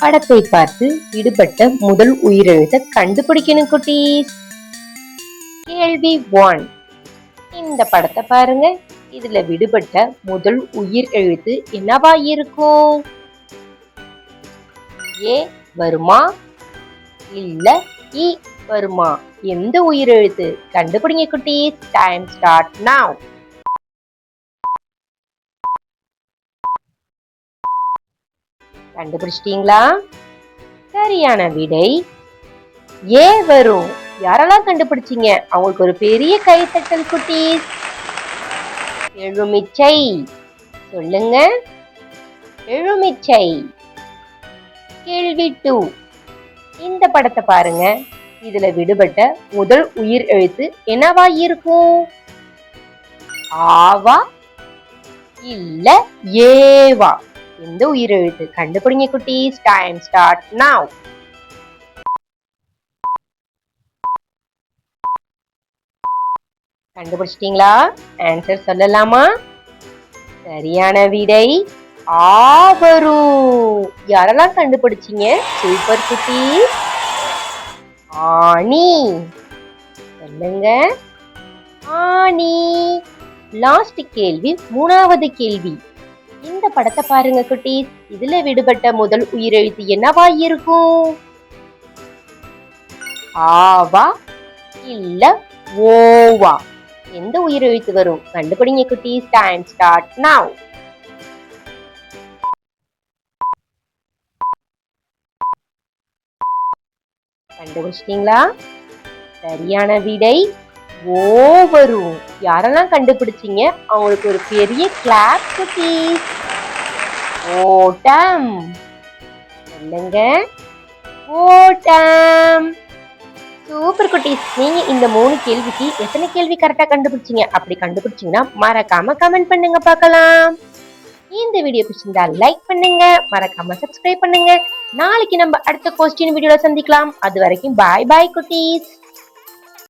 படத்தை பார்த்து விடுபட்ட முதல் உயிரெழுத்தை கண்டுபிடிக்கணும் குட்டீஸ். கேள்வி 1. இந்த படத்தை பாருங்க. இதுல விடுபட்ட முதல் உயிர் எழுத்து என்னவா இருக்கும்? ஏ வருமா, இல்ல இ வருமா? எந்த உயிர் எழுத்து? கண்டுபிடிங்க குட்டீஸ். Time start now. கண்டுபிடிச்சிட்டீங்களா? சரியான விடை ஏ வரும். யாரெல்லாம் கண்டுபிடிச்சீங்க அவங்களுக்கு ஒரு பெரிய கைத்தட்டல் குட்டீஸ். எலுமிச்சை. சொல்லுங்க, எலுமிச்சை. கேள்வி 2. இந்த படத்தை பாருங்க. இதுல விடுபட்ட முதல் உயிர் எழுத்து என்னவா இருக்கும்? ஆவா, இல்ல ஏவா? எந்த உயிர் எழுத்து? கண்டுபிடிங்க குட்டீஸ். Time start now. கண்டுபிடிச்சிட்டீங்களா? ஆன்சர் சொல்லலாமா? சரியான விடை ஆ வரும். யாரெல்லாம் கண்டுபிடிச்சீங்க? சூப்பர் குட்டீஸ். ஆனி. சொல்லுங்க, ஆனி. லாஸ்ட் கேள்வி, 3வது கேள்வி. இந்த படத்தை பாருங்க குட்டீஸ். இதுல விடுபட்ட முதல் உயிரெழுத்து என்னவா இருக்கும்? ஆவா, இல்ல ஓவா? எந்த உயிரெழுத்து வரும்? கண்டுபிடிங்க குட்டீஸ். Time start now. கண்டுபிடிச்சிட்டீங்களா? சரியான விடை ஓ வரும். யாரெல்லாம் கண்டுபிடிச்சீங்க அவங்களுக்கு ஒரு பெரிய கிளாப் குட்டீஸ். ஓட்டம். சொல்லுங்க, ஓட்டம். சூப்பர் குட்டீஸ். நீங்க இந்த 3 கேள்விக்கு எத்தனை கேள்வி கரெக்டா கண்டுபிடிச்சீங்க? அப்படி கண்டுபிடிச்சீங்கன்னா மறக்காம கமெண்ட் பண்ணுங்க பார்க்கலாம். இந்த வீடியோ பிடிச்சிருந்தா லைக் பண்ணுங்க, மறக்காம சப்ஸ்கிரைப் பண்ணுங்க. நாளைக்கு நம்ம அடுத்த கொஸ்டின் வீடியோல சந்திக்கலாம். அது வரைக்கும் பாய் பாய் குட்டீஸ்.